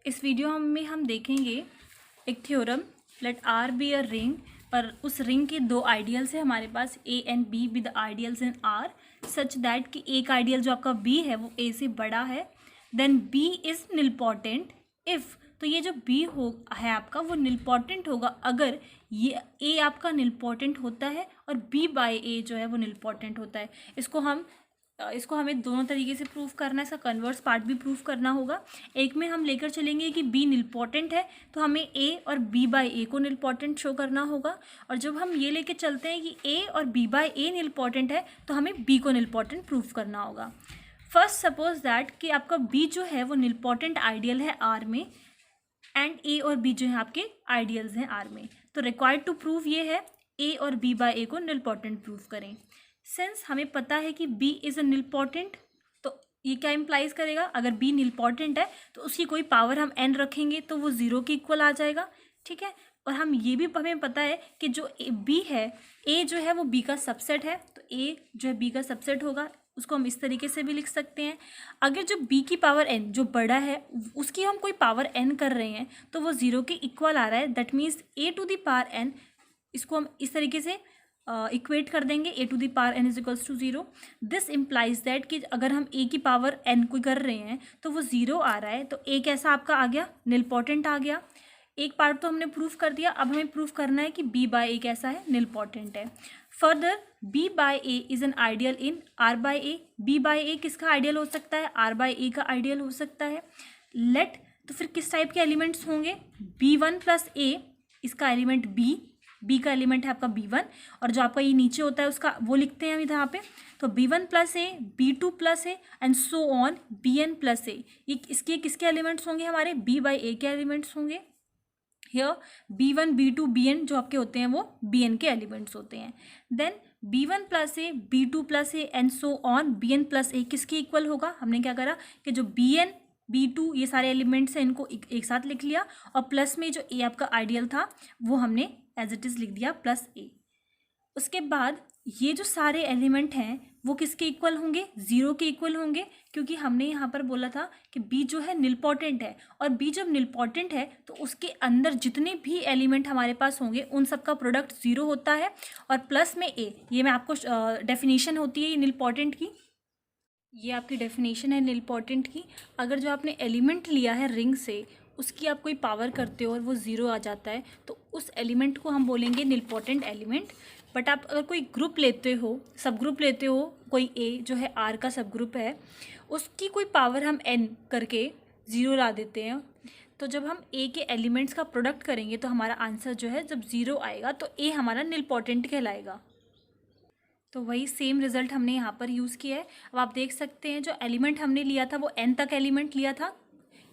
इस वीडियो में हम देखेंगे एक theorem, let R be a ring, पर उस रिंग के दो आइडियल्स है हमारे पास A and B with ideals in R such that कि एक आइडियल जो आपका बी है वो ए से बड़ा है, then B is nilpotent if, तो ये जो बी हो है आपका वो निलपोटेंट होगा अगर ये ए आपका निलपोटेंट होता है और बी बाय ए जो है वो निलपोटेंट होता है। इसको हमें दोनों तरीके से प्रूव करना है, इसका कन्वर्स पार्ट भी प्रूव करना होगा। एक में हम लेकर चलेंगे कि बी निलपोटेंट है तो हमें ए और बी बाय ए को निलपोटेंट शो करना होगा, और जब हम ये लेके चलते हैं कि ए और बी बाय ए निलपोटेंट है तो हमें बी को निलपोटेंट प्रूव करना होगा। फर्स्ट सपोज दैट कि आपका बी जो है वो निलपोटेंट आइडियल है आर में एंड ए और बी जो है आपके आइडियल्स हैं आर में, तो रिक्वायर्ड टू प्रूव ये है ए और बी बाय ए को निलपोटेंट प्रूव करें। सिंस हमें पता है कि B इज़ अ निलपोटेंट, तो ये क्या इम्प्लाइज करेगा, अगर B निलपोटेंट है तो उसकी कोई पावर हम n रखेंगे तो वो ज़ीरो के इक्वल आ जाएगा, ठीक है। और हमें पता है कि जो B है, A जो है वो B का सबसेट है, तो A जो है B का सबसेट होगा। उसको हम इस तरीके से भी लिख सकते हैं। अगर जो B की पावर n जो बड़ा है उसकी हम कोई पावर n कर रहे हैं तो वो ज़ीरो के इक्वल आ रहा है, that means A to the power n, इसको हम इस तरीके से इक्वेट कर देंगे, A to the power n is equals to zero. This implies that कि अगर हम ए की पावर n कोई कर रहे हैं तो वो ज़ीरो आ रहा है, तो ए कैसा आपका आ गया, निलपोटेंट आ गया। एक पार्ट तो हमने प्रूफ कर दिया, अब हमें प्रूफ करना है कि बी बाय ए कैसा है, निलपोटेंट है। Further B by A is an ideal in R by A, B by A किसका आइडियल हो सकता है, आर बाय ए का आइडियल हो सकता है। लेट, तो फिर किस टाइप के एलिमेंट्स होंगे, बी वन प्लस ए, इसका एलिमेंट बी का एलिमेंट है आपका b1, और जो आपका ये नीचे होता है उसका वो लिखते हैं हम यहाँ पे, तो b1 plus A, b2 plus A and so on bn plus A, ये इसके किसके एलिमेंट्स होंगे, हमारे b बाई ए के एलिमेंट्स होंगे। हियर b1 b2 bn जो आपके होते हैं वो bn के एलिमेंट्स होते हैं। Then b1 plus A, b2 plus A and so on bn plus A किसके इक्वल होगा, हमने क्या करा कि जो bn b2 ये सारे एलिमेंट्स हैं इनको एक साथ लिख लिया, और प्लस में जो ए आपका आइडियल था वो हमने एज इट इज़ लिख दिया प्लस ए। उसके बाद ये जो सारे एलिमेंट हैं वो किसके इक्वल होंगे, ज़ीरो के इक्वल होंगे, क्योंकि हमने यहाँ पर बोला था कि बी जो है निलपोटेंट है, और बी जब निलपोटेंट है तो उसके अंदर जितने भी एलिमेंट हमारे पास होंगे उन सब का प्रोडक्ट ज़ीरो होता है, और प्लस में ए, ये मैं आपको डेफिनेशन होती है ये निलपोटेंट की, ये आपकी डेफिनेशन है निलपोटेंट की। अगर जो आपने एलिमेंट लिया है रिंग से उसकी आप कोई पावर करते हो और वो ज़ीरो आ जाता है तो उस एलिमेंट को हम बोलेंगे निलपोटेंट एलिमेंट। बट आप अगर कोई ग्रुप लेते हो, सब ग्रुप लेते हो, कोई ए जो है आर का सब ग्रुप है, उसकी कोई पावर हम एन करके ज़ीरो ला देते हैं, तो जब हम ए के एलिमेंट्स का प्रोडक्ट करेंगे तो हमारा आंसर जो है जब ज़ीरो आएगा तो ए हमारा निलपोटेंट कहलाएगा। तो वही सेम रिजल्ट हमने यहाँ पर यूज़ किया है। अब आप देख सकते हैं जो एलिमेंट हमने लिया था वो n तक एलिमेंट लिया था,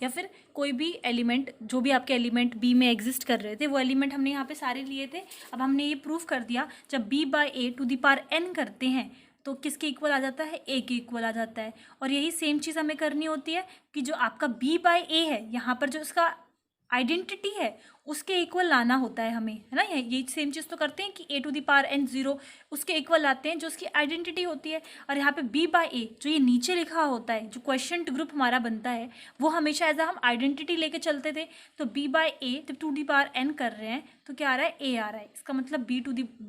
या फिर कोई भी एलिमेंट जो भी आपके एलिमेंट बी में एग्जिस्ट कर रहे थे वो एलिमेंट हमने यहाँ पे सारे लिए थे। अब हमने ये प्रूव कर दिया जब b by A to the power n करते हैं तो किसके इक्वल आ जाता है, a के इक्वल आ जाता है। और यही सेम चीज़ हमें करनी होती है कि जो आपका b बाय ए है यहाँ पर जो इसका आइडेंटिटी है उसके इक्वल लाना होता है हमें, है ना। ये सेम चीज़ तो करते हैं कि A to the power n zero उसके इक्वल लाते हैं जो उसकी आइडेंटिटी होती है। और यहाँ पे b बाय ए जो ये नीचे लिखा होता है जो क्वेश्चन ग्रुप हमारा बनता है वो हमेशा एज हम आइडेंटिटी लेके चलते थे, तो b बाय ए जब टू द पावर n कर रहे हैं तो क्या आ रहा है, a आ रहा है। इसका मतलब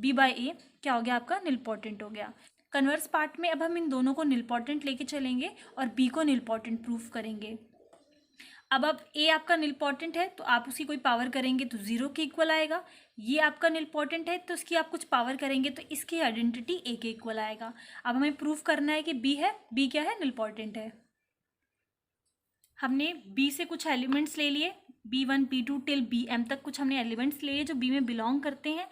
b बाय ए क्या हो गया, आपका निलपोटेंट हो गया। कन्वर्स पार्ट में अब हम इन दोनों को निलपोटेंट लेके चलेंगे और b को निलपोटेंट प्रूफ करेंगे। अब ए आपका निलपोटेंट है तो आप उसकी कोई पावर करेंगे तो ज़ीरो के इक्वल आएगा। ये आपका निलपोटेंट है तो इसकी आप कुछ पावर करेंगे तो इसकी आइडेंटिटी ए के इक्वल आएगा। अब हमें प्रूफ करना है कि बी है, बी क्या है, निलपोटेंट है। हमने बी से कुछ एलिमेंट्स ले लिए, b1 b2 टिल bm तक कुछ हमने एलिमेंट्स ले लिए जो बी में बिलोंग करते हैं।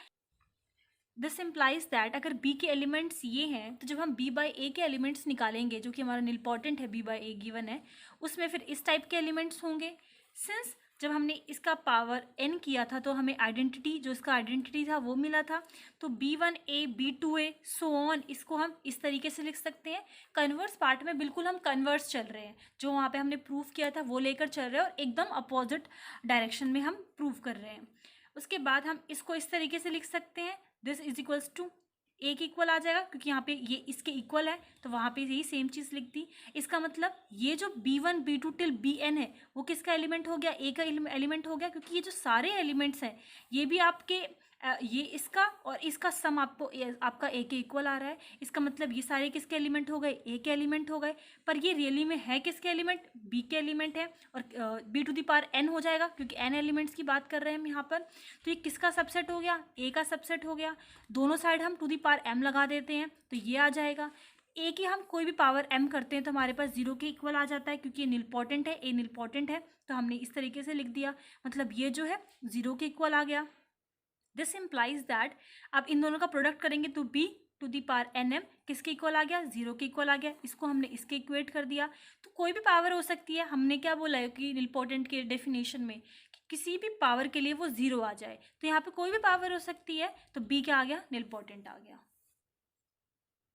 दिस इम्प्लाइज दैट अगर b के एलिमेंट्स ये हैं तो जब हम b बाई ए के एलिमेंट्स निकालेंगे जो कि हमारा निलपोटेंट है, b बाई ए गिवन है, उसमें फिर इस टाइप के एलिमेंट्स होंगे। सिंस जब हमने इसका पावर n किया था तो हमें आइडेंटिटी, जो इसका आइडेंटिटी था वो मिला था, तो b1a b2a सो ऑन, इसको हम इस तरीके से लिख सकते हैं। कन्वर्स पार्ट में बिल्कुल हम कन्वर्स चल रहे हैं, जो वहाँ पे हमने प्रूफ किया था वो लेकर चल रहे हैं और एकदम अपोजिट डायरेक्शन में हम प्रूफ कर रहे हैं। उसके बाद हम इसको इस तरीके से लिख सकते हैं, दिस इज इक्वल्स टू ए के इक्वल आ जाएगा, क्योंकि यहाँ पे ये इसके इक्वल है तो वहाँ पे यही सेम चीज़ लिख दी। इसका मतलब ये जो B1 B2 टिल Bn है वो किसका एलिमेंट हो गया, ए का एलिमेंट हो गया, क्योंकि ये जो सारे एलिमेंट्स हैं ये भी आपके ये इसका और इसका सम आपको आपका ए के इक्वल आ रहा है। इसका मतलब ये सारे किसके एलिमेंट हो गए, ए के एलिमेंट हो गए। पर ये रियली में है किसके एलिमेंट, बी के एलिमेंट है, और B to the power N हो जाएगा क्योंकि एन एलिमेंट्स की बात कर रहे हैं हम यहाँ पर। तो ये किसका सबसेट हो गया, ए का सबसेट हो गया। दोनों साइड हम टू द पावर एम लगा देते हैं तो ये आ जाएगा। ए की हम कोई भी पावर एम करते हैं तो हमारे पास 0 के इक्वल आ जाता है, क्योंकि ये निलपोटेंट है, ए निलपोटेंट है, तो हमने इस तरीके से लिख दिया। मतलब ये जो है 0 के इक्वल आ गया। दिस इम्प्लाइज दैट आप इन दोनों का प्रोडक्ट करेंगे तो b to the power N M किसके इक्वल आ गया, 0 के इक्वल आ गया। इसको हमने इसके इक्वेट कर दिया। तो कोई भी पावर हो सकती है, हमने क्या बोला है कि निलपोटेंट के डेफिनेशन में कि किसी भी पावर के लिए वो 0 आ जाए, तो यहाँ पे कोई भी पावर हो सकती है, तो b क्या आ गया, निलपोटेंट आ गया।